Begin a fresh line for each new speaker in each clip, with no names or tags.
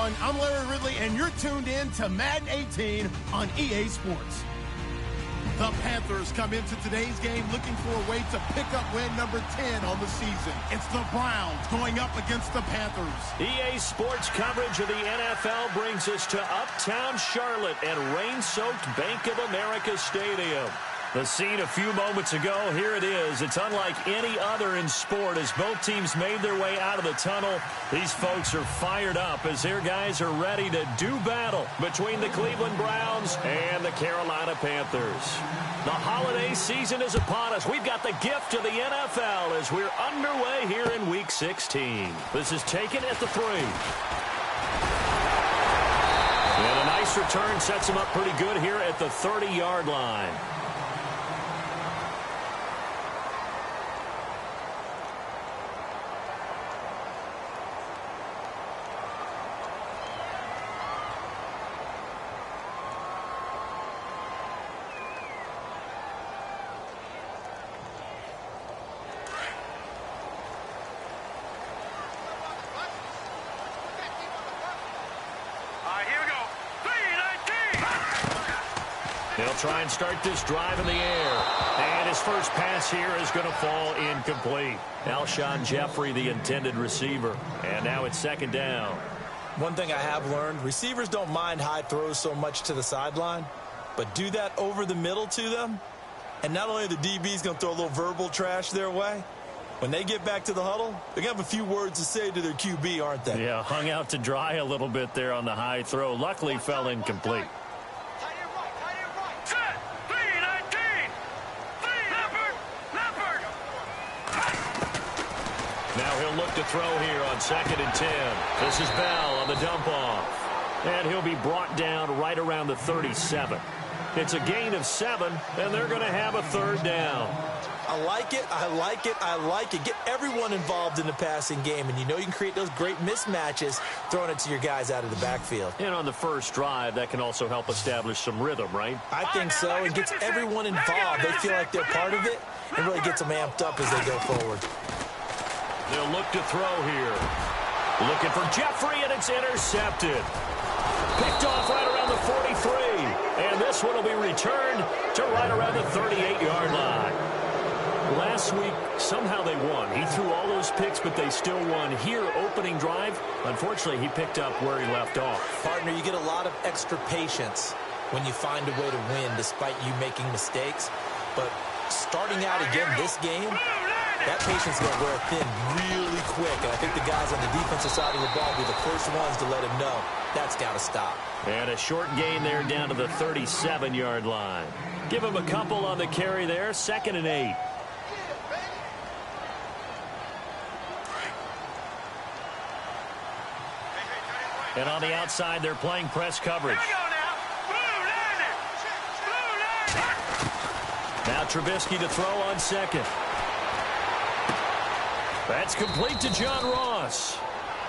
everyone. I'm Larry Ridley, and you're tuned in to Madden 18 on EA Sports. The Panthers come into today's game looking for a way to pick up win number 10 on the season. It's the Browns going up against the Panthers.
EA Sports coverage of the NFL brings us to uptown Charlotte and rain-soaked Bank of America Stadium. The scene a few moments ago, here it is. It's unlike any other in sport as both teams made their way out of the tunnel. These folks are fired up as their guys are ready to do battle between the Cleveland Browns and the Carolina Panthers. The holiday season is upon us. We've got the gift of the NFL as we're underway here in Week 16. This is taken at the 3. And a nice return sets him up pretty good here at the 30-yard line. They'll try and start this drive in the air. And his first pass here is going to fall incomplete. Alshon Jeffrey, the intended receiver. And now it's second down.
One thing I have learned, receivers don't mind high throws so much to the sideline, but do that over the middle to them, and not only are the DBs going to throw a little verbal trash their way, when they get back to the huddle, they're going to have a few words to say to their QB, aren't they?
Yeah, hung out to dry a little bit there on the high throw. Luckily fell incomplete. Now he'll look to throw here on 2nd and 10. This is Bell on the dump off. And he'll be brought down right around the 37. It's a gain of 7, and they're going to have a third down.
I like it, I like it, I like it. Get everyone involved in the passing game, and you know you can create those great mismatches throwing it to your guys out of the backfield.
And on the first drive, that can also help establish some rhythm, right?
I think so, and gets everyone involved. They feel like they're part of it, and really gets them amped up as they go forward.
They'll look to throw here. Looking for Jeffrey, and it's intercepted. Picked off right around the 43. And this one will be returned to right around the 38-yard line. Last week, somehow they won. He threw all those picks, but they still won. Here, opening drive, unfortunately, he picked up where he left off.
Partner, you get a lot of extra patience when you find a way to win despite you making mistakes. But starting out again this game, that patience is going to wear thin really quick. And I think the guys on the defensive side of the ball will be the first ones to let him know that's got to stop.
And a short gain there down to the 37-yard line. Give him a couple on the carry there. 2nd and 8. And on the outside, they're playing press coverage. Now Trubisky to throw on 2nd. That's complete to John Ross.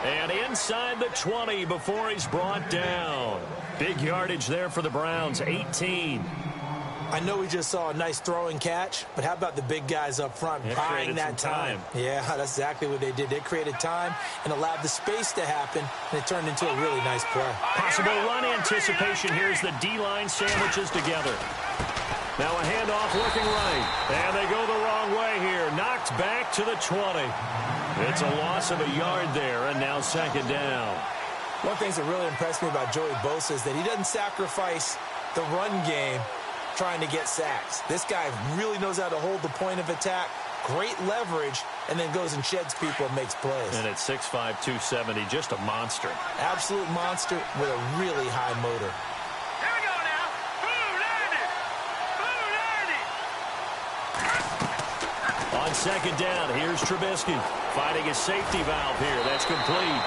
And inside the 20 before he's brought down. Big yardage there for the Browns, 18.
I know we just saw a nice throwing catch, but how about the big guys up front buying that time? Yeah, that's exactly what they did. They created time and allowed the space to happen, and it turned into a really nice play.
Possible run anticipation. Here's the D-line sandwiches together. Now a handoff looking right. And they go the wrong way here. Knocked back to the 20. It's a loss of a yard there, and now 2nd down.
One thing that really impressed me about Joey Bosa is that he doesn't sacrifice the run game trying to get sacks. This guy really knows how to hold the point of attack, great leverage, and then goes and sheds people and makes plays.
And at 6'5", 270, just a monster.
Absolute monster with a really high motor.
On 2nd down, here's Trubisky fighting his safety valve here. That's complete.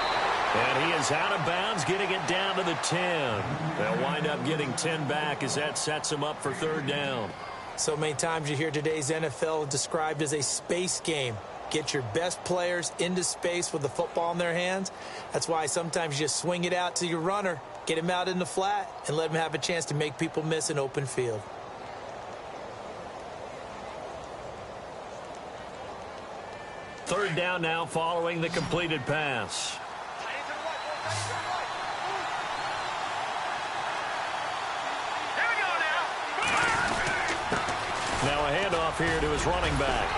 And he is out of bounds, getting it down to the 10. They'll wind up getting 10 back as that sets him up for 3rd down.
So many times you hear today's NFL described as a space game. Get your best players into space with the football in their hands. That's why sometimes you just swing it out to your runner, get him out in the flat, and let him have a chance to make people miss an open field.
Third down now following the completed pass. off here to his running back.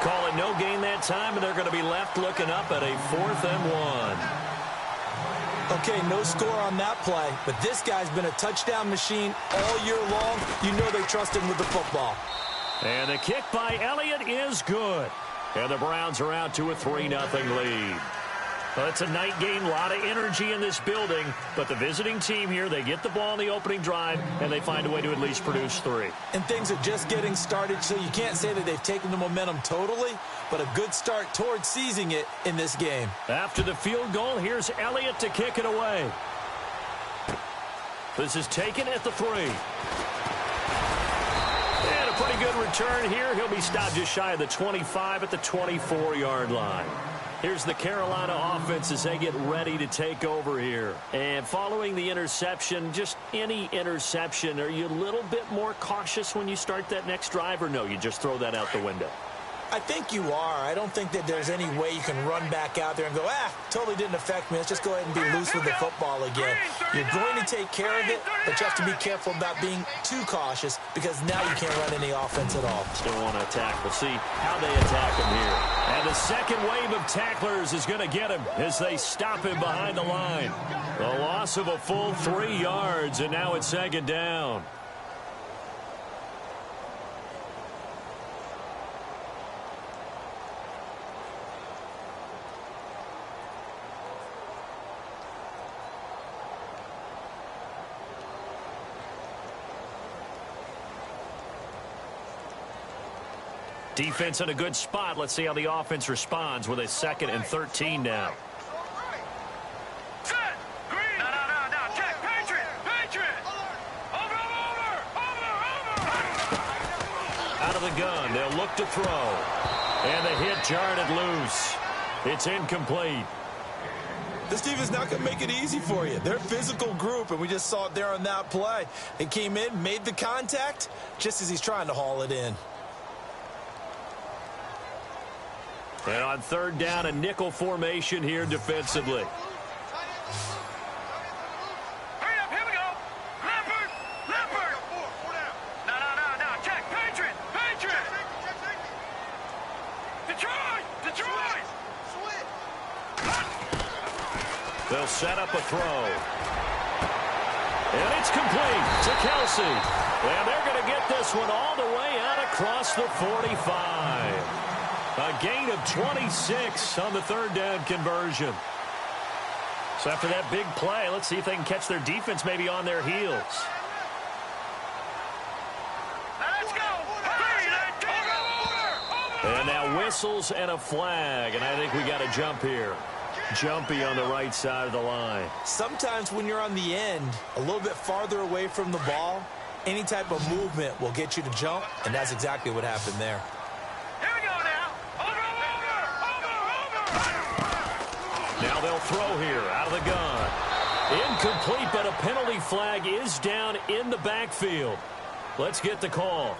Call it no gain that time, and they're going to be left looking up at a 4th and 1.
Okay, no score on that play, but this guy's been a touchdown machine all year long. You know they trust him with the football.
And the kick by Elliott is good. And the Browns are out to a 3-0 lead. Well, it's a night game, a lot of energy in this building, but the visiting team here, they get the ball in the opening drive, and they find a way to at least produce 3.
And things are just getting started, so you can't say that they've taken the momentum totally, but a good start towards seizing it in this game.
After the field goal, here's Elliott to kick it away. This is taken at the 3. And a pretty good return here. He'll be stopped just shy of the 25 at the 24-yard line. Here's the Carolina offense as they get ready to take over here. And following the interception, just any interception, are you a little bit more cautious when you start that next drive, or no, you just throw that out the window?
I think you are. I don't think that there's any way you can run back out there and go, totally didn't affect me. Let's just go ahead and be loose with the football again. You're going to take care of it, but you have to be careful about being too cautious because now you can't run any offense at all.
Still want to attack. We'll see how they attack him here. And the second wave of tacklers is going to get him as they stop him behind the line. The loss of a full 3 yards, and now it's 2nd down. Defense in a good spot. Let's see how the offense responds with a 2nd and 13 now.
Set. Green. No. Check. Patriot. Over.
Out of the gun. They'll look to throw. And the hit jarred it loose. It's incomplete.
This team is not going to make it easy for you. They're a physical group, and we just saw it there on that play. They came in, made the contact, just as he's trying to haul it in.
And on 3rd down, a nickel formation here defensively.
Hurry up, here we go. Leopard. No. Check. Patriot. Detroit.
They'll set up a throw. And it's complete to Kelsey. And they're going to get this one all the way out across the 45. A gain of 26 on the 3rd down conversion. So after that big play, let's see if they can catch their defense maybe on their heels.
Let's go.
And now whistles and a flag. And I think we got a jump here. Jumpy on the right side of the line.
Sometimes when you're on the end, a little bit farther away from the ball, any type of movement will get you to jump, and that's exactly what happened there.
Here we go now.
Now they'll throw here out of the gun. Incomplete, but a penalty flag is down in the backfield. Let's get the call.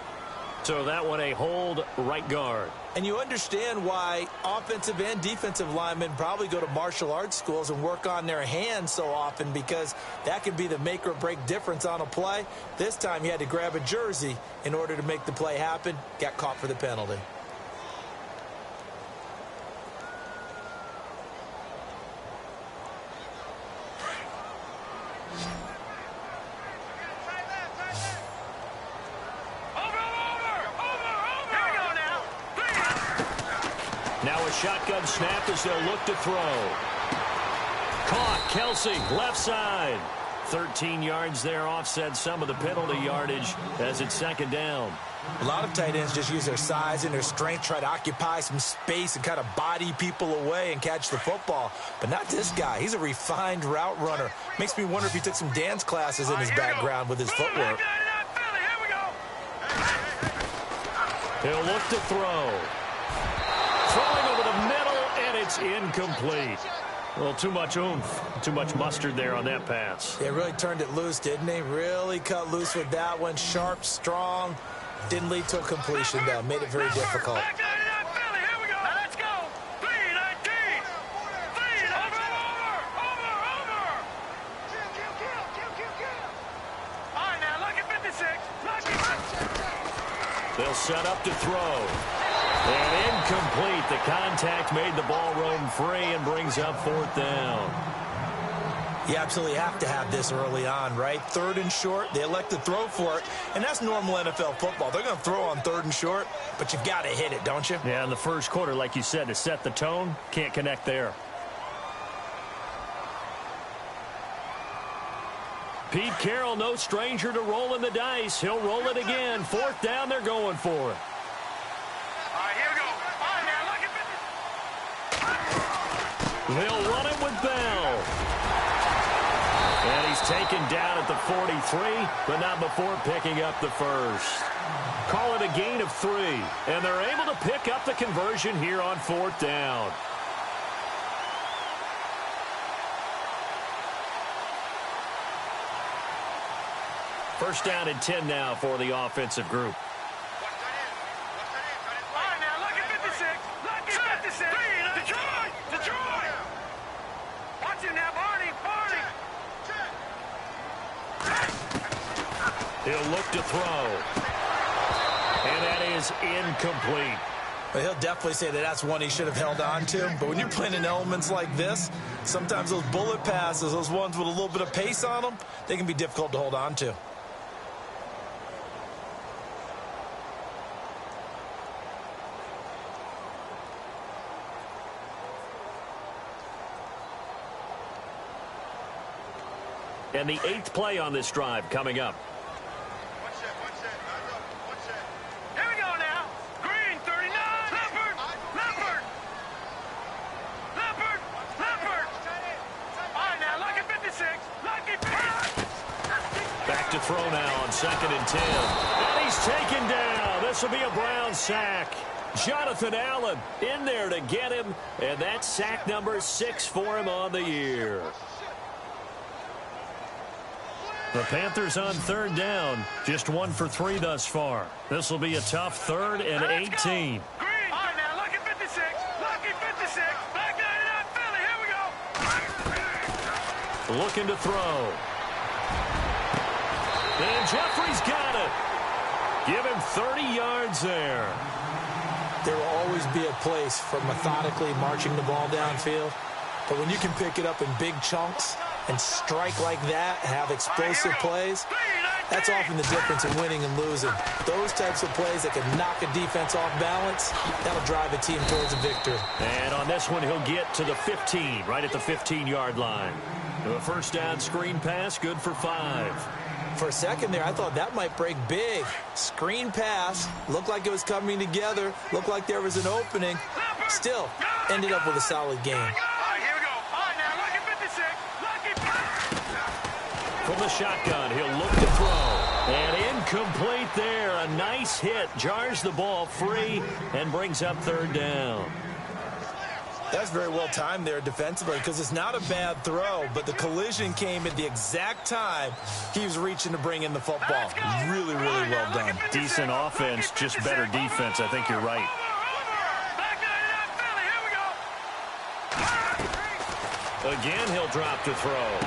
So that one a hold right guard.
And you understand why offensive and defensive linemen probably go to martial arts schools and work on their hands so often, because that can be the make or break difference on a play. This time he had to grab a jersey in order to make the play happen. Got caught for the penalty.
Now a shotgun snap as they'll look to throw. Caught. Kelsey, left side. 13 yards there, offset some of the penalty yardage as it's 2nd down.
A lot of tight ends just use their size and their strength, try to occupy some space and kind of body people away and catch the football. But not this guy. He's a refined route runner. Makes me wonder if he took some dance classes in his background with his footwork.
He'll look to throw. Throwing over the middle, and it's incomplete. Well, too much oomph, too much mustard there on that pass.
They really turned it loose, didn't they? Really cut loose with that one. Sharp, strong. Didn't lead to a completion, though. Made it very difficult.
He'll set up to throw. And incomplete. The contact made the ball roam free and brings up 4th down.
You absolutely have to have this early on, right? 3rd and short, they elect to throw for it, and that's normal NFL football. They're going to throw on 3rd and short, but you've got to hit it, don't you?
Yeah, in the first quarter, like you said, to set the tone, can't connect there. Pete Carroll, no stranger to rolling the dice. He'll roll it again. 4th down, they're going for it.
All right, here we go. All right, now, look at
They'll run it with Bell. And he's taken down at the 43, but not before picking up the first. Call it a gain of 3, and they're able to pick up the conversion here on 4th down. First down and 10 now for the offensive group.
All right, now, look at 56. Look at 56. Detroit! Detroit! Watch him now, Barney. Barney!
He'll look to throw. And that is incomplete.
Well, he'll definitely say that that's one he should have held on to. But when you're playing in elements like this, sometimes those bullet passes, those ones with a little bit of pace on them, they can be difficult to hold on to.
And the 8th play on this drive coming up.
Here we go now. Green, 39. Leopard! Leopard! Leopard! Leopard! All right, now, look at 56. Look at 56.
Back to throw now on 2nd and 10. And he's taken down. This will be a Brown sack. Jonathan Allen in there to get him. And that's sack number 6 for him on the year. The Panthers on 3rd down. Just 1 for 3 thus far. This will be a tough 3rd and 18.
Green. All right, now, look at 56. Look at 56. Back 99, Philly. Here we go.
Looking to throw. And Jeffrey's got it. Give him 30 yards there.
There will always be a place for methodically marching the ball downfield. But when you can pick it up in big chunks and strike like that, have explosive plays, that's often the difference in winning and losing. Those types of plays that can knock a defense off balance, that'll drive a team towards a victory.
And on this one, he'll get to the 15, right at the 15-yard line. The first down screen pass, good for 5.
For a second there, I thought that might break big. Screen pass, looked like it was coming together, looked like there was an opening. Still, ended up with a solid game.
All right, here we go. All right, now, look at 56. Look at 56.
From the shotgun, he'll look to throw. And incomplete there. A nice hit. Jars the ball free and brings up 3rd down.
That's very well timed there defensively because it's not a bad throw, but the collision came at the exact time he was reaching to bring in the football. Really, really well done.
Decent offense, just better defense. I think you're right.
Back 99, Philly. Here we go.
Again, he'll drop to throw.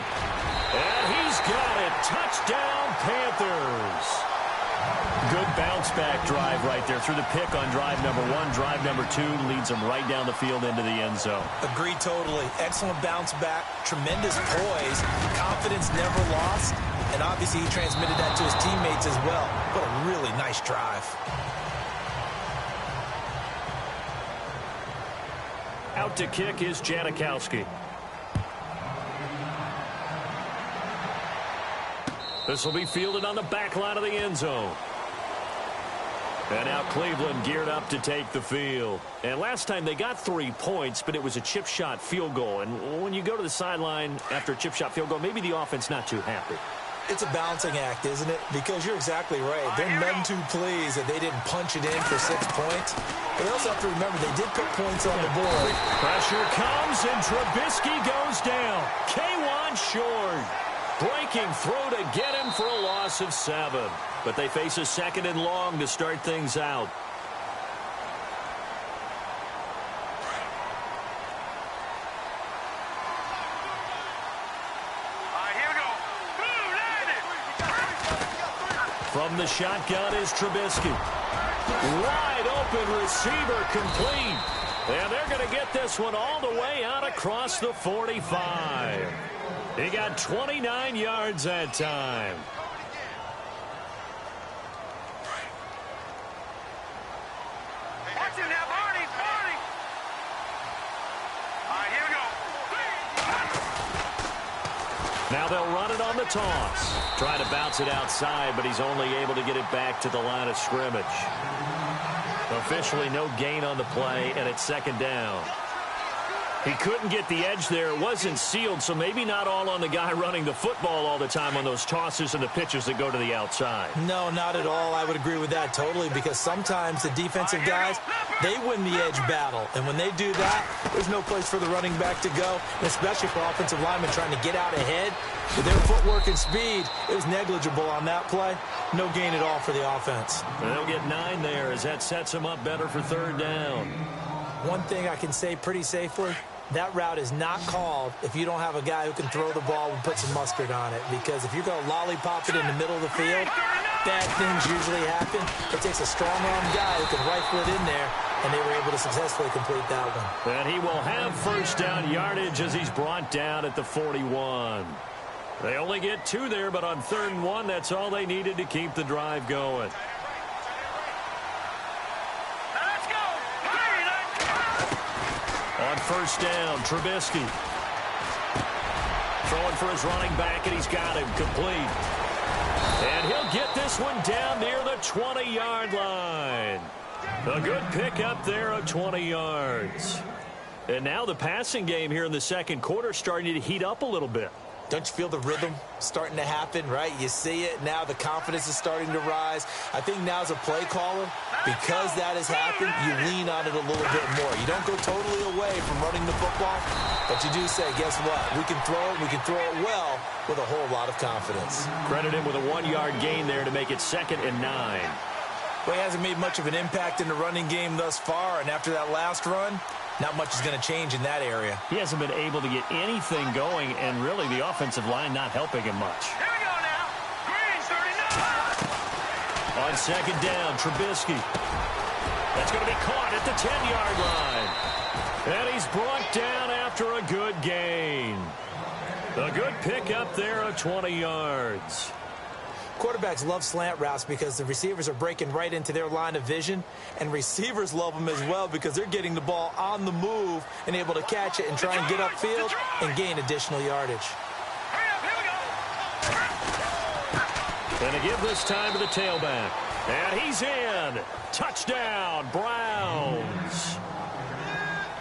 And he's got it. Touchdown, Panthers. Good bounce-back drive right there through the pick on drive number 1. Drive number 2 leads them right down the field into the end zone.
Agree totally. Excellent bounce back. Tremendous poise. Confidence never lost. And obviously he transmitted that to his teammates as well. What a really nice drive.
Out to kick is Janikowski. This will be fielded on the back line of the end zone. And now Cleveland geared up to take the field. And last time they got 3 points, but it was a chip shot field goal. And when you go to the sideline after a chip shot field goal, maybe the offense not too happy.
It's a balancing act, isn't it? Because you're exactly right. They're none too pleased that they didn't punch it in for 6 points. But they also have to remember they did put points on the board.
Pressure comes, and Trubisky goes down. K1 short. Breaking through to get him for a loss of 7. But they face a 2nd and long to start things out.
All right, here we go. Blue landed.
From the shotgun is Trubisky. Wide open receiver complete. And they're going to get this one all the way out across the 45. He got 29 yards that time.
Watch him now, Barney. All right, here we go.
Now they'll run it on the toss. Trying to bounce it outside, but he's only able to get it back to the line of scrimmage. Officially no gain on the play, and it's second down. He couldn't get the edge there. It wasn't sealed, so maybe not all on the guy running the football all the time on those tosses and the pitches that go to the outside.
No, not at all. I would agree with that totally, because sometimes the defensive guys, they win the edge battle. And when they do that, there's no place for the running back to go, and especially for offensive linemen trying to get out ahead. With their footwork and speed, it was negligible on that play. No gain at all for the offense.
And they'll get 9 there as that sets them up better for third down.
One thing I can say pretty safely, that route is not called if you don't have a guy who can throw the ball and put some mustard on it. Because if you're going to lollipop it in the middle of the field, bad things usually happen. It takes a strong-arm guy who can rifle it in there, and they were able to successfully complete that one.
And he will have first down yardage as he's brought down at the 41. They only get 2 there, but on 3rd and 1, that's all they needed to keep the drive going. On first down, Trubisky. Throwing for his running back, and he's got him complete. And he'll get this one down near the 20-yard line. A good pickup there of 20 yards. And now the passing game here in the second quarter starting to heat up a little bit.
Don't you feel the rhythm starting to happen, right? You see it. Now the confidence is starting to rise. I think now as a play caller, because that has happened, you lean on it a little bit more. You don't go totally away from running the football, but you do say, guess what? We can throw it. We can throw it well with a whole lot of confidence.
Credit him with a 1-yard gain there to make it 2nd and 9.
Well, he hasn't made much of an impact in the running game thus far, and after that last run, not much is going to change in that area.
He hasn't been able to get anything going, and really the offensive line not helping him much.
Here we go now. Green, 39.
On 2nd down, Trubisky. That's going to be caught at the 10-yard line. And he's brought down after a good gain. A good pickup there of 20 yards.
Quarterbacks love slant routes because the receivers are breaking right into their line of vision, and receivers love them as well because they're getting the ball on the move and able to catch it and try and get upfield and gain additional yardage.
And to give this time to the tailback. And he's in. Touchdown, Browns.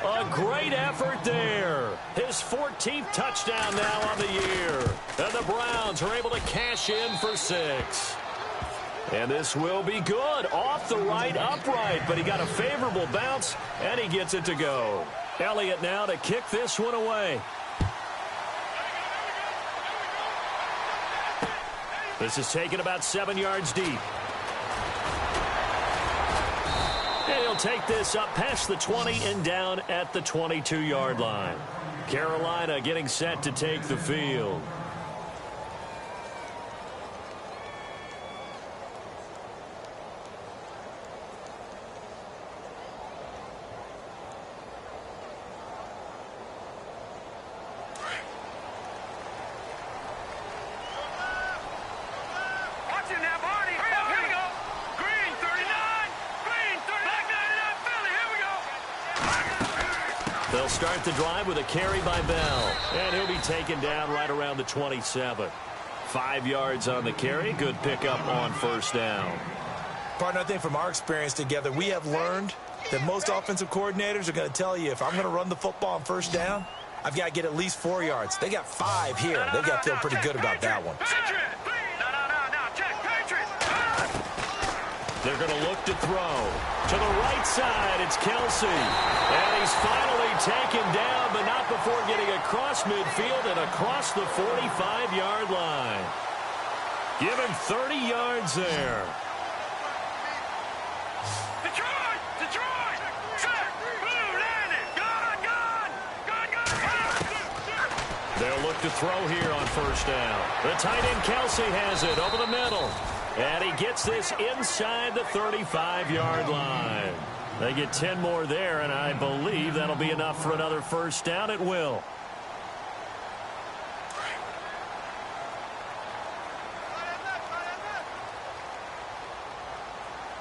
A great effort there. His 14th touchdown now on the year. And the Browns are able to cash in for 6. And this will be good. Off the right upright, but he got a favorable bounce, and he gets it to go. Elliott now to kick this one away. This is taken about 7 yards deep. And he'll take this up past the 20 and down at the 22-yard line. Carolina getting set to take the field. They'll start the drive with a carry by Bell. And he'll be taken down right around the 27. 5 yards on the carry. Good pickup on first down.
Partner, I think from our experience together, we have learned that most offensive coordinators are going to tell you, if I'm going to run the football on first down, I've got to get at least 4 yards. They got 5 here. They've got to feel pretty good about that one.
They're going to look to throw. To the right side, it's Kelsey. And he's finally taken down, but not before getting across midfield and across the 45-yard line. Give him 30 yards there.
Detroit! Detroit! Set! Blue landed! Gone!
They'll look to throw here on first down. The tight end Kelsey has it over the middle. And he gets this inside the 35-yard line. They get 10 more there, and I believe that'll be enough for another first down. It will.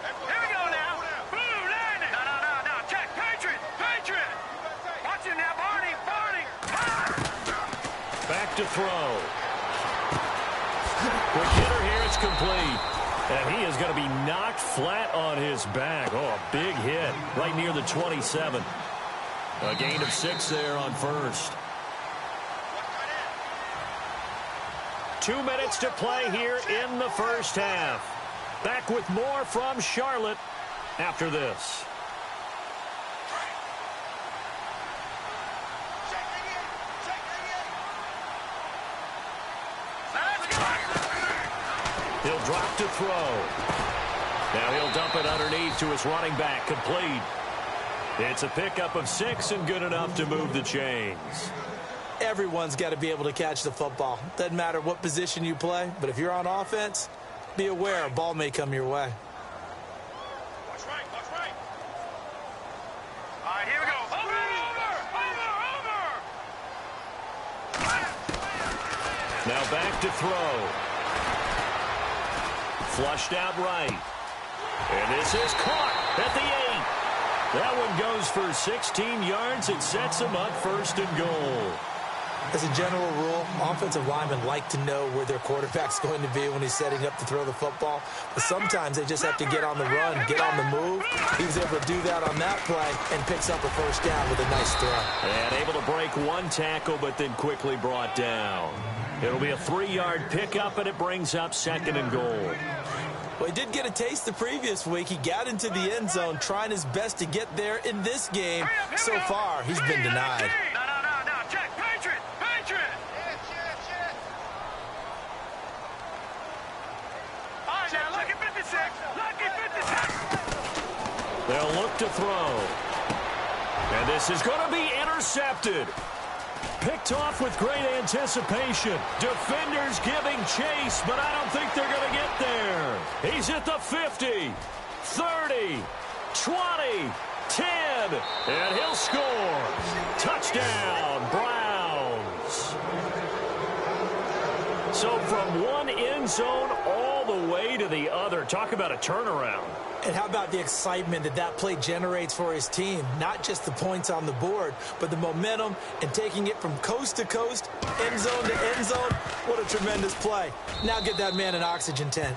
Here we go now. Blue line. No. Check. Patriot. Watch it now, Barney.
Back to throw. Quick hitter here. It's complete. And he is going to be knocked flat on his back. Oh, a big hit right near the 27. A gain of 6 there on first. 2 minutes to play here in the first half. Back with more from Charlotte after this. He'll drop to throw. Now he'll dump it underneath to his running back. Complete. It's a pickup of 6 and good enough to move the chains.
Everyone's got to be able to catch the football. Doesn't matter what position you play, but if you're on offense, be aware a ball may come your way.
Watch right. All right, here we go. Over.
Now back to throw. Flushed out right. And this is caught at the 8. That one goes for 16 yards. It sets him up first and goal.
As a general rule, offensive linemen like to know where their quarterback's going to be when he's setting up to throw the football. But sometimes they just have to get on the run, get on the move. He was able to do that on that play and picks up a first down with a nice throw.
And able to break one tackle, but then quickly brought down. It'll be a 3-yard pickup, and it brings up second and goal.
Well, he did get a taste the previous week. He got into the end zone, trying his best to get there in this game. So far, he's been denied.
No. Check. Patriot. Shit. All right, now, lucky 56.
They'll look to throw. And this is going to be intercepted. Picked off with great anticipation. Defenders giving chase, but I don't think they're going to get there. He's at the 50, 30, 20, 10, and he'll score. Touchdown, Browns. So from one end zone all the way to the other. Talk about a turnaround.
And how about the excitement that play generates for his team? Not just the points on the board, but the momentum and taking it from coast to coast, end zone to end zone. What a tremendous play. Now get that man an oxygen tent.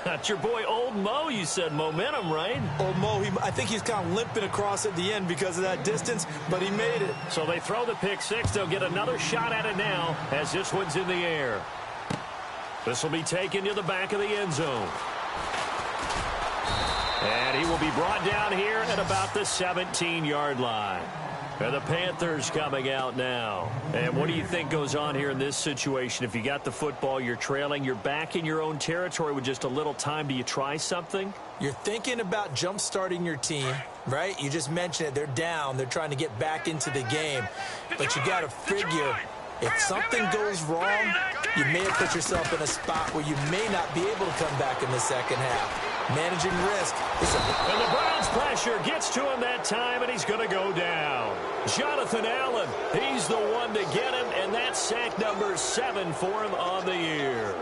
That's your boy Old Mo. You said momentum, right?
Old Mo, I think he's kind of limping across at the end because of that distance, but he made it.
So they throw the pick 6. They'll get another shot at it now as this one's in the air. This will be taken to the back of the end zone. And he will be brought down here at about the 17-yard line. And the Panthers coming out now. And what do you think goes on here in this situation? If you got the football, you're trailing, you're back in your own territory with just a little time. Do you try something?
You're thinking about jump-starting your team, right? You just mentioned it. They're down. They're trying to get back into the game. But you got to figure, if something goes wrong, you may have put yourself in a spot where you may not be able to come back in the second half. Managing risk.
And the Browns pressure gets to him that time, and he's going to go down. Jonathan Allen, he's the one to get him, and that's sack number 7 for him on the year.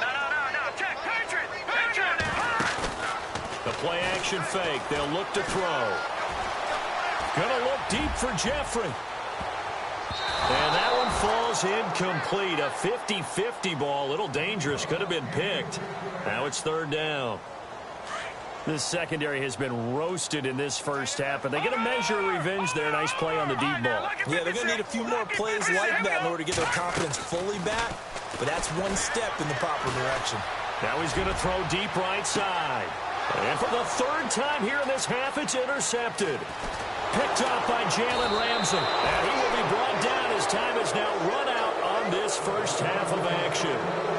No. Check. Patriot.
The play action fake. They'll look to throw. Gonna look deep for Jeffrey. And that one falls incomplete. A 50-50 ball. A little dangerous. Could have been picked. Now it's third down. This secondary has been roasted in this first half, but they get a measure of revenge there. Nice play on the deep ball.
Yeah, they're going to need a few more plays like that in order to get their confidence fully back, but that's one step in the proper direction.
Now he's going to throw deep right side. And for the third time here in this half, it's intercepted. Picked off by Jalen Ramsey. And he will be brought down as time is now run out on this first half of action.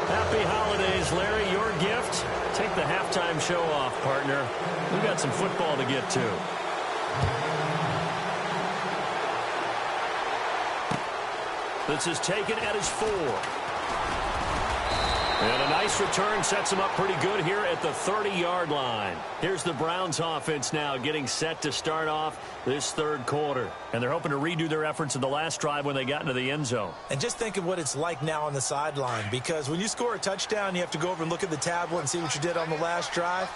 Happy holidays, Larry. Your gift? Take the halftime show off, partner. We've got some football to get to. This is taken at his 4. And a nice return sets him up pretty good here at the 30-yard line. Here's the Browns offense now getting set to start off this third quarter. And they're hoping to redo their efforts in the last drive when they got into the end zone.
And just think of what it's like now on the sideline, because when you score a touchdown, you have to go over and look at the tablet and see what you did on the last drive.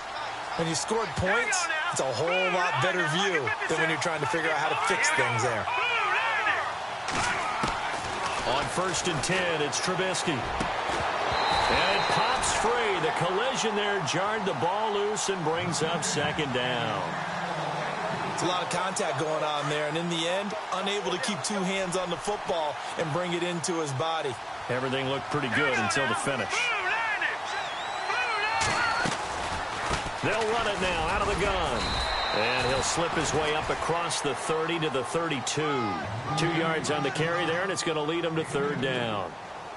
When you scored points, it's a whole lot better view than when you're trying to figure out how to fix things there.
On 1st and 10, it's Trubisky. And it pops free. The collision there jarred the ball loose and brings up 2nd down.
It's a lot of contact going on there, and in the end, unable to keep 2 hands on the football and bring it into his body.
Everything looked pretty good until the finish. They'll run it now out of the gun. And he'll slip his way up across the 30 to the 32. 2 yards on the carry there, and it's going to lead him to 3rd down.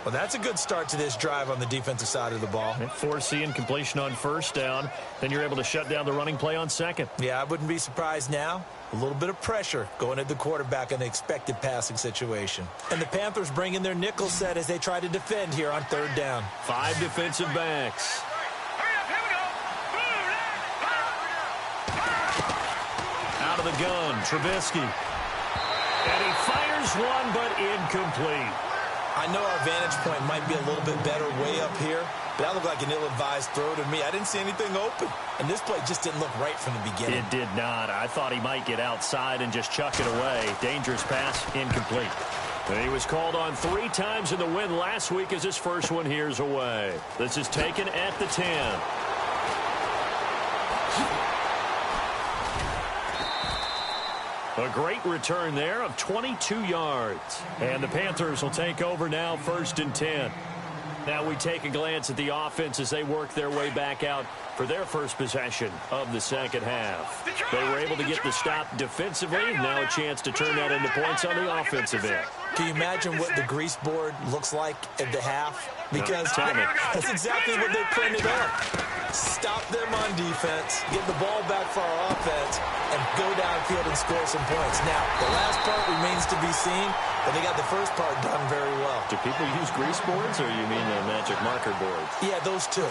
Well, that's a good start to this drive on the defensive side of the ball.
Forcing incompletion on 1st down. Then you're able to shut down the running play on 2nd.
Yeah, I wouldn't be surprised now. A little bit of pressure going at the quarterback in an expected passing situation. And the Panthers bring in their nickel set as they try to defend here on 3rd down.
5 defensive backs. Out of the gun, Trubisky. And he fires one, but incomplete.
I know our vantage point might be a little bit better way up here, but that looked like an ill-advised throw to me. I didn't see anything open, and this play just didn't look right from the beginning.
It did not. I thought he might get outside and just chuck it away. Dangerous pass, incomplete. And he was called on 3 times in the win last week as his first one here's away. This is taken at the 10. A great return there of 22 yards. And the Panthers will take over now 1st and 10. Now we take a glance at the offense as they work their way back out for their first possession of the second half. They were able to get the stop defensively. Now a chance to turn that into points on the offensive end.
Can you imagine what the grease board looks like at the half? Because that's exactly what they printed up. Stop them on defense, get the ball back for our offense, and go downfield and score some points. Now, the last part remains to be seen, but they got the first part done very well.
Do people use grease boards, or you mean the magic marker boards?
Yeah, those two.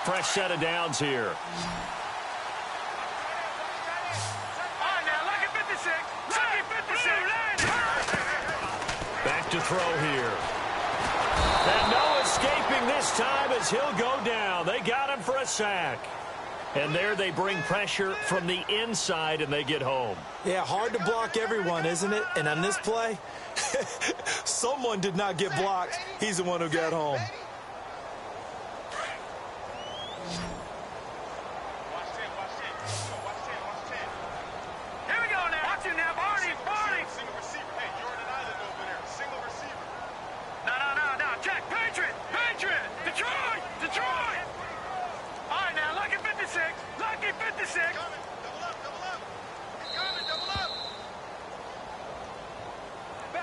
Fresh set of downs here. Back to throw here. And no escaping this time as he'll go down. They got him for a sack. And there they bring pressure from the inside and they get home.
Yeah, hard to block everyone, isn't it? And on this play, someone did not get blocked. He's the one who got home.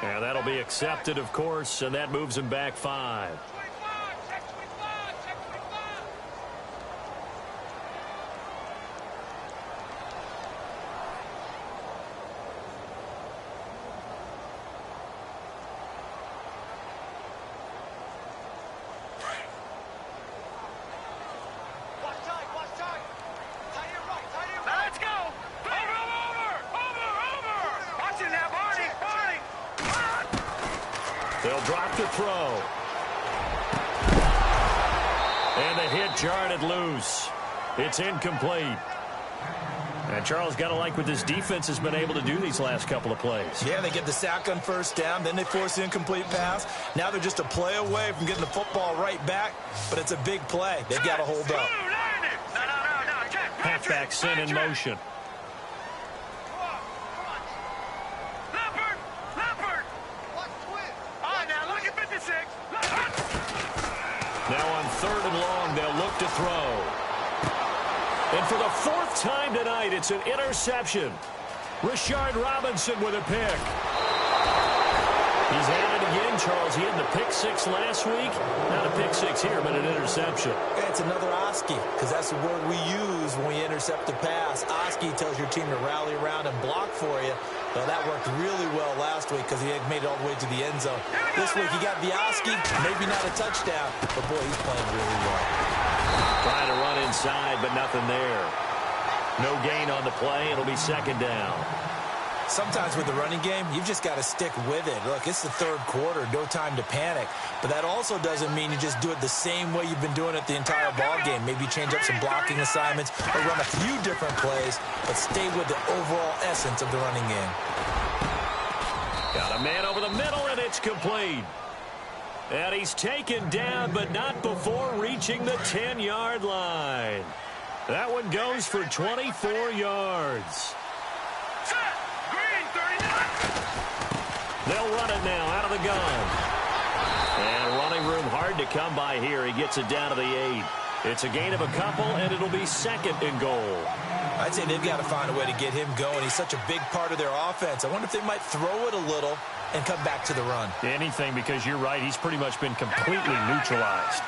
And that'll be accepted, of course, and that moves him back 5. They'll drop the throw. And the hit jarred it loose. It's incomplete. And Charles, got to like what this defense has been able to do these last couple of plays.
Yeah, they get the sack on 1st down, then they force the incomplete pass. Now they're just a play away from getting the football right back, but it's a big play. They've got to hold up.
Halfback sent in motion. Now on 3rd and long, they'll look to throw. And for the 4th time tonight, it's an interception. Rashard Robinson with a pick. He's at it again Charles, he had the pick six last week. Not a pick six here, but an interception.
It's another Oski, because that's the word we use when we intercept a pass. Oski tells your team to rally around and block for you. Well, that worked really well last week because he had made it all the way to the end zone. This week he got the Oski, maybe not a touchdown, but boy, he's playing really well.
Trying to run inside, but nothing there. No gain on the play. It'll be second down.
Sometimes with the running game, you've just got to stick with it. Look, it's the third quarter, no time to panic. But that also doesn't mean you just do it the same way you've been doing it the entire ball game. Maybe change up some blocking assignments or run a few different plays, but stay with the overall essence of the running game.
Got a man over the middle, and it's complete. And he's taken down, but not before reaching the 10-yard line. That one goes for 24 yards. They'll run it now out of the gun. And running room hard to come by here. He gets it down to the 8. It's a gain of a couple, and it'll be second and goal.
I'd say they've got to find a way to get him going. He's such a big part of their offense. I wonder if they might throw it a little and come back to the run.
Anything, because you're right. He's pretty much been completely neutralized.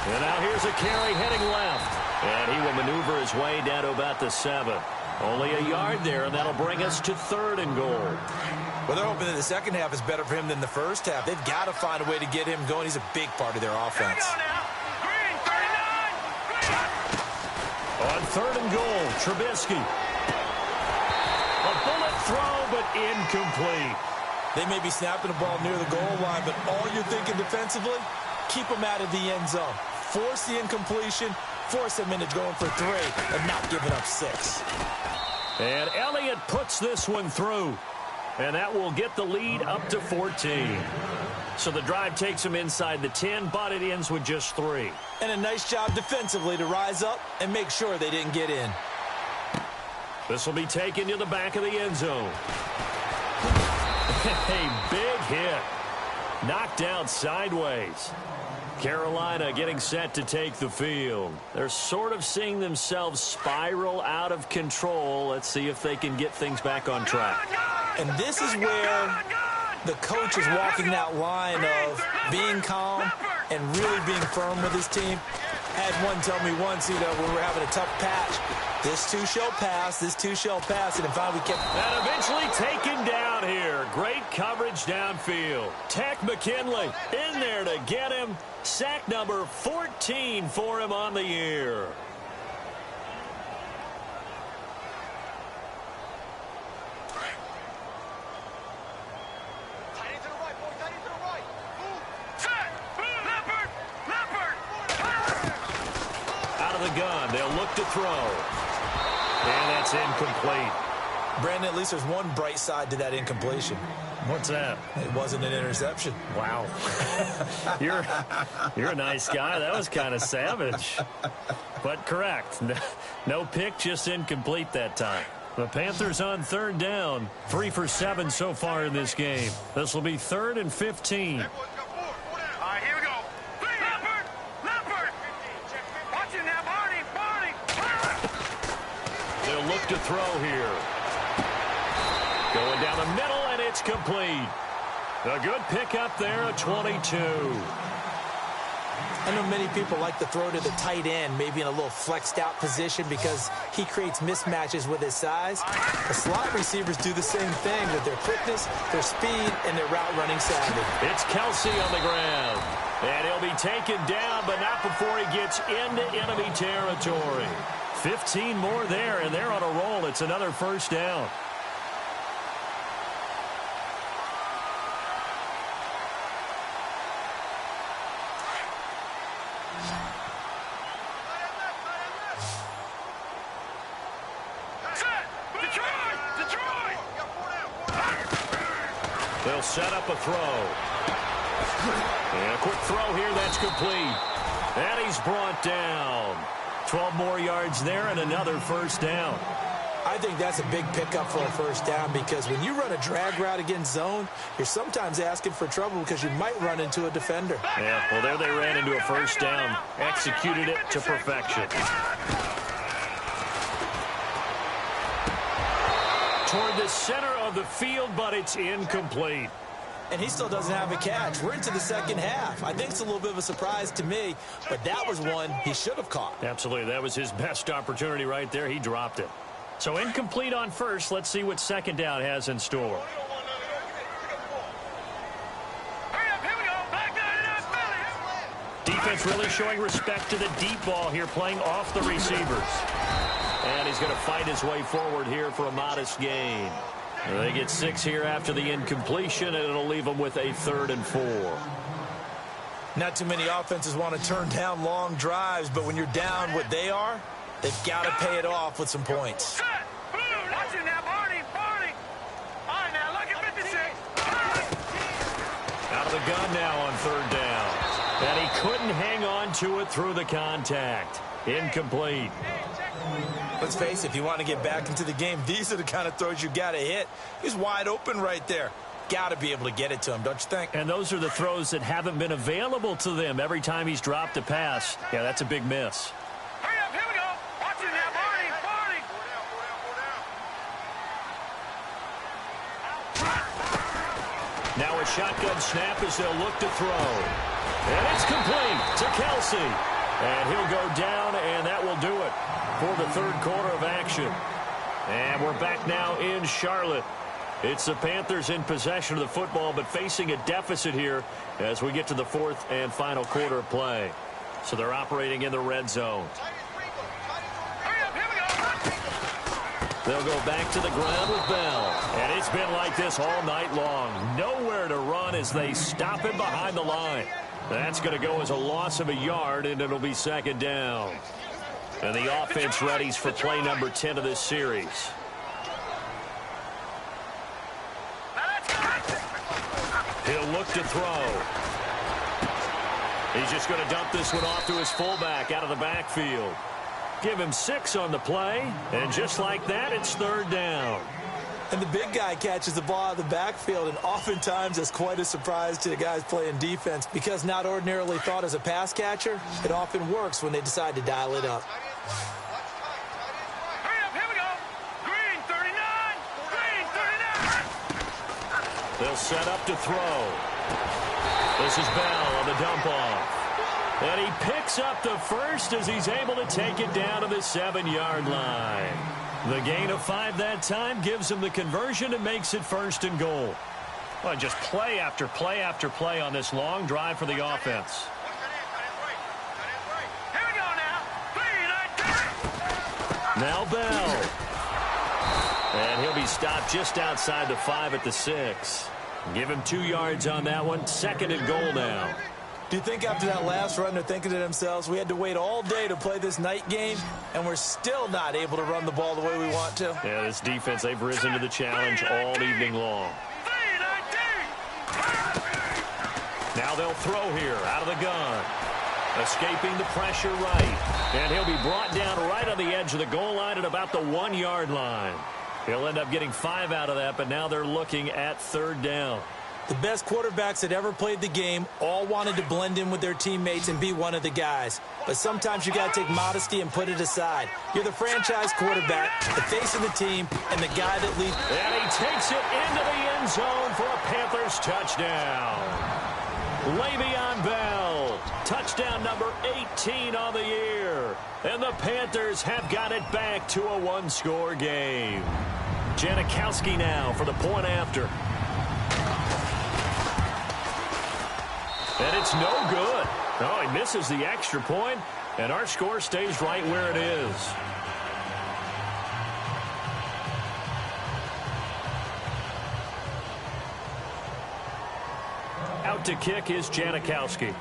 And now here's a carry heading left. And he will maneuver his way down to about the 7. Only a yard there, and that'll bring us to third and goal.
Well, they're hoping that the second half is better for him than the first half. They've got to find a way to get him going. He's a big part of their offense.
On third and goal, Trubisky. A bullet throw, but incomplete.
They may be snapping the ball near the goal line, but all you're thinking defensively, keep them out of the end zone. Force the incompletion, force them into going for 3, and not giving up 6.
And Elliott puts this one through. And that will get the lead up to 14. So the drive takes them inside the 10, but it ends with just 3.
And a nice job defensively to rise up and make sure they didn't get in.
This will be taken to the back of the end zone. A big hit. Knocked out sideways. Carolina getting set to take the field. They're sort of seeing themselves spiral out of control. Let's see if they can get things back on track.
And this is where the coach is walking that line of being calm and really being firm with his team. Had one tell me once, when we were having a tough patch, this too shall pass, this too shall pass, and finally kept...
And eventually taken down here. Great coverage downfield. Tech McKinley in there to get him. Sack number 14 for him on the year. Out of the gun, they'll look to throw. And that's incomplete.
Brandon, at least there's one bright side to that incompletion.
What's that?
It wasn't an interception.
Wow. You're a nice guy. That was kind of savage. But correct. No pick, just incomplete that time. The Panthers on third down. 3 for 7 so far in this game. This will be 3rd and 15.
All right, here we go. Leopard. Watching that, Barney.
They'll look to throw here. Going down the middle, and it's complete. A good pickup there, a 22.
I know many people like to throw to the tight end, maybe in a little flexed out position because he creates mismatches with his size. The slot receivers do the same thing with their quickness, their speed, and their route running savvy.
It's Kelsey on the ground. And he'll be taken down, but not before he gets into enemy territory. 15 more there, and they're on a roll. It's another first down. They'll set up a throw. And a quick throw here, that's complete. And he's brought down. 12 more yards there and another first down.
I think that's a big pickup for a first down because when you run a drag route against zone, you're sometimes asking for trouble because you might run into a defender.
Yeah, well, there they ran into a first down. Executed it to perfection. toward the center of the field, but it's incomplete.
And he still doesn't have a catch. We're into the second half. I think it's a little bit of a surprise to me, but that was one he should have caught.
Absolutely. That was his best opportunity right there. He dropped it. So incomplete on first. Let's see what second down has in store. Defense really showing respect to the deep ball here, playing off the receivers. And he's going to fight his way forward here for a modest gain. They get 6 here after the incompletion, and it'll leave them with a 3rd and 4.
Not too many offenses want to turn down long drives, but when you're down what they are, they've got to pay it off with some points.
Watching now, Barney. All right, now, look at 56.
Out of the gun now on 3rd down. And he couldn't hang on to it through the contact. Incomplete.
Let's face it, if you want to get back into the game, these are the kind of throws you got to hit. He's wide open right there. Got to be able to get it to him, don't you think?
And those are the throws that haven't been available to them every time he's dropped a pass. Yeah, that's a big miss.
Hurry up, here we go. Watch it now, Barney.
Now a shotgun snap as they'll look to throw. And it's complete to Kelsey. And he'll go down, and that will do it for the 3rd quarter of action. And we're back now in Charlotte. It's the Panthers in possession of the football, but facing a deficit here as we get to the 4th and final quarter of play. So they're operating in the red zone. They'll go back to the ground with Bell. And it's been like this all night long. Nowhere to run as they stop him behind the line. That's going to go as a loss of a yard, and it'll be 2nd down. And the offense readies for play number 10 of this series. He'll look to throw. He's just going to dump this one off to his fullback out of the backfield. Give him 6 on the play, and just like that, it's 3rd down.
And the big guy catches the ball out of the backfield, and oftentimes that's quite a surprise to the guys playing defense because not ordinarily thought as a pass catcher, it often works when they decide to dial it up.
Hurry up, here we go. Green 39.
They'll set up to throw. This is Bell on the dump off. And he picks up the first as he's able to take it down to the 7-yard line. The gain of 5 that time gives him the conversion and makes it 1st and goal. Well, just play after play after play on this long drive for the offense.
Here we go now.
Now Bell. And he'll be stopped just outside the 5 at the 6. Give him 2 yards on that one. 2nd and goal now.
Do you think after that last run they're thinking to themselves, we had to wait all day to play this night game, and we're still not able to run the ball the way we want to?
Yeah, this defense, they've risen to the challenge all evening long. Now they'll throw here out of the gun. Escaping the pressure right. And he'll be brought down right on the edge of the goal line at about the 1-yard line. He'll end up getting 5 out of that, but now they're looking at 3rd down.
The best quarterbacks that ever played the game all wanted to blend in with their teammates and be one of the guys. But sometimes you got to take modesty and put it aside. You're the franchise quarterback, the face of the team, and the guy that leads.
And he takes it into the end zone for a Panthers touchdown. Le'Veon Bell, touchdown number 18 on the year. And the Panthers have got it back to a 1-score game. Janikowski now for the point after. And it's no good. Oh, he misses the extra point, and our score stays right where it is. Out to kick is Janikowski.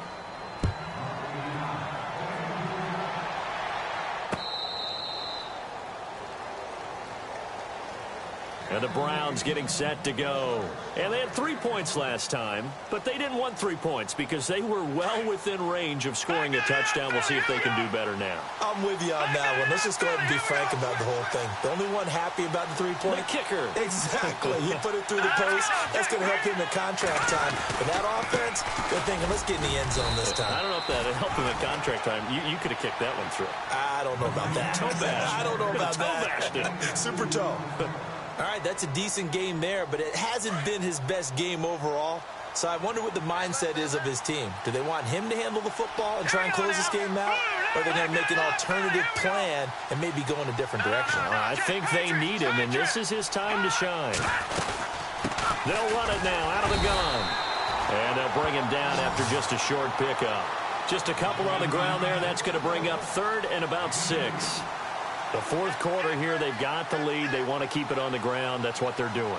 And the Browns getting set to go. And they had 3 points last time, but they didn't want 3 points because they were well within range of scoring a touchdown. We'll see if they can do better now.
I'm with you on that one. Let's just go ahead and be frank about the whole thing. The only one happy about the 3-point.
The kicker.
Exactly. You put it through the post. That's going to help him in contract time. But that offense, they're thinking, let's get in the end zone this time.
I don't know if that helped him at contract time. You could have kicked that one through.
I don't know about that.
Toe bashed.
I don't know about
Toe
that.
bashed it.
Super toe. All right, that's a decent game there, but it hasn't been his best game overall. So I wonder what the mindset is of his team. Do they want him to handle the football and try and close this game out? Or are they going to make an alternative plan and maybe go in a different direction?
I think they need him, and this is his time to shine. They'll run it now out of the gun. And they'll bring him down after just a short pickup. Just a couple on the ground there. That's going to bring up 3rd and about 6. The fourth quarter here, they've got the lead. They want to keep it on the ground. That's what they're doing.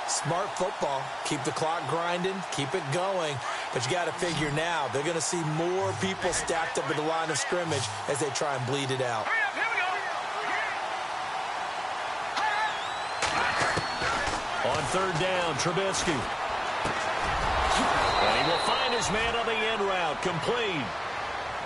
Smart football. Keep the clock grinding. Keep it going. But you got to figure now, they're going to see more people stacked up at the line of scrimmage as they try and bleed it out.
On 3rd down, Trubisky. And he will find his man on the end route. Complete.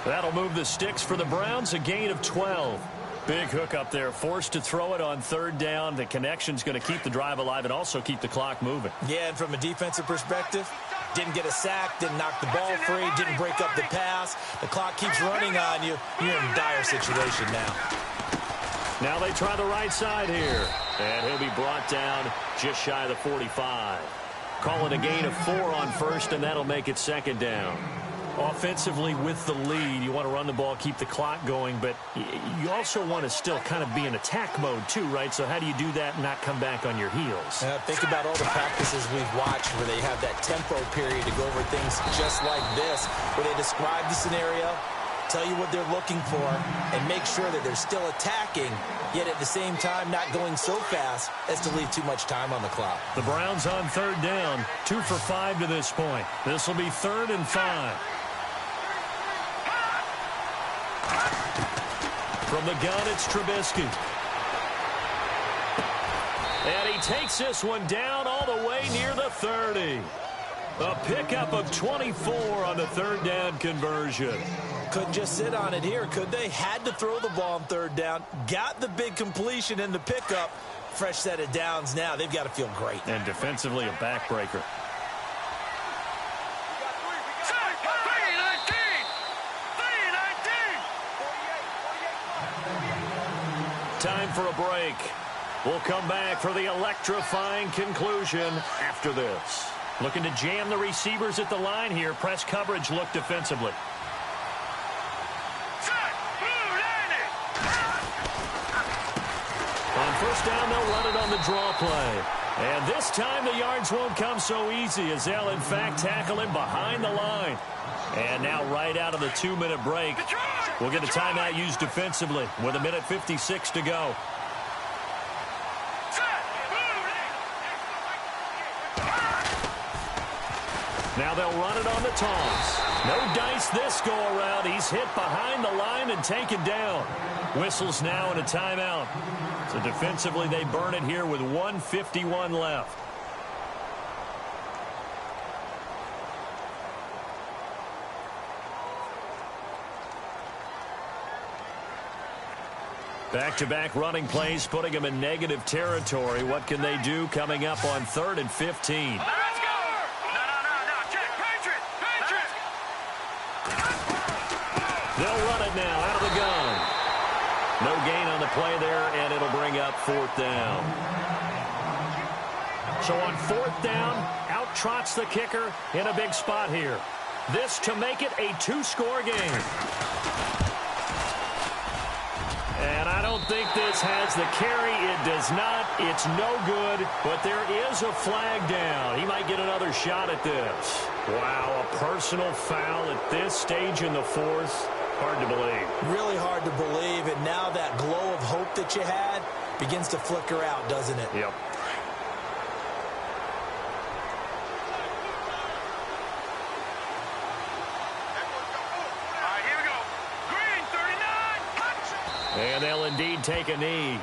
That'll move the sticks for the Browns, a gain of 12. Big hook up there, forced to throw it on 3rd down. The connection's going to keep the drive alive and also keep the clock moving.
Yeah, and from a defensive perspective, didn't get a sack, didn't knock the ball free, didn't break up the pass. The clock keeps running on you. You're in a dire situation now.
Now they try the right side here. And he'll be brought down just shy of the 45. Call it a gain of 4 on 1st, and that'll make it 2nd down. Offensively, with the lead, you want to run the ball, keep the clock going, but you also want to still kind of be in attack mode too, right? So how do you do that and not come back on your heels?
Think about all the practices we've watched where they have that tempo period to go over things just like this, where they describe the scenario, tell you what they're looking for, and make sure that they're still attacking, yet at the same time not going so fast as to leave too much time on the clock.
The Browns on 3rd down, 2 for 5 to this point. This will be 3rd and 5. From the gun, it's Trubisky. And he takes this one down all the way near the 30. A pickup of 24 on the 3rd down conversion.
Couldn't just sit on it here, could they? Had to throw the ball on 3rd down. Got the big completion in the pickup. Fresh set of downs now. They've got to feel great.
And defensively, a backbreaker. Time for a break. We'll come back for the electrifying conclusion after this. Looking to jam the receivers at the line here. Press coverage look defensively. On 1st down, they'll run it on the draw play. And this time the yards won't come so easy as they'll, in fact, tackle him behind the line. And now right out of the 2-minute break, we'll get a timeout used defensively with 1:56 to go. Now they'll run it on the toss. No dice this go around. He's hit behind the line and taken down. Whistles now and a timeout. So defensively they burn it here with 1:51 left. Back-to-back running plays, putting them in negative territory. What can they do coming up on 3rd and 15?
Let's go! No, check. Patriot!
They'll run it now out of the gun. No gain on the play there, and it'll bring up 4th down. So on 4th down, out trots the kicker in a big spot here. This to make it a 2-score game. And I don't think this has the carry. It does not. It's no good. But there is a flag down. He might get another shot at this. Wow, a personal foul at this stage in the 4th. Hard to believe.
Really hard to believe. And now that glow of hope that you had begins to flicker out, doesn't it?
Yep. And they'll indeed take a knee.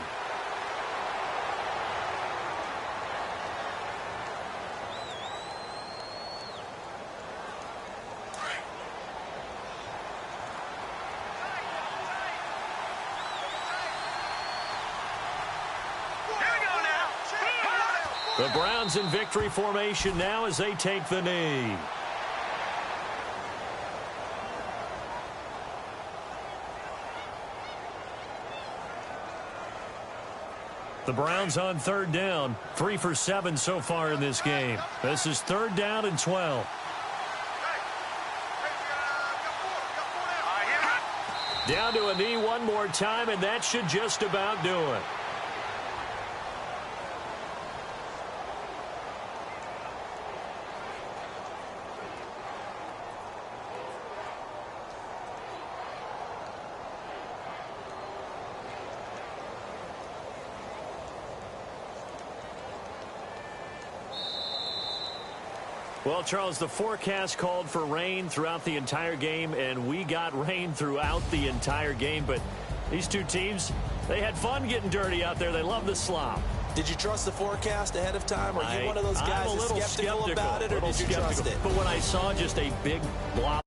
The Browns in victory formation now as they take the knee. The Browns on third down, 3 for 7 so far in this game. This is third down and 12. Down to a knee one more time, and that should just about do it. Well, Charles, the forecast called for rain throughout the entire game, and we got rain throughout the entire game. But these two teams, they had fun getting dirty out there. They love the slop.
Did you trust the forecast ahead of time? Are you one of those guys
I'm a little
skeptical about it, or did you trust it?
But when I saw just a big blob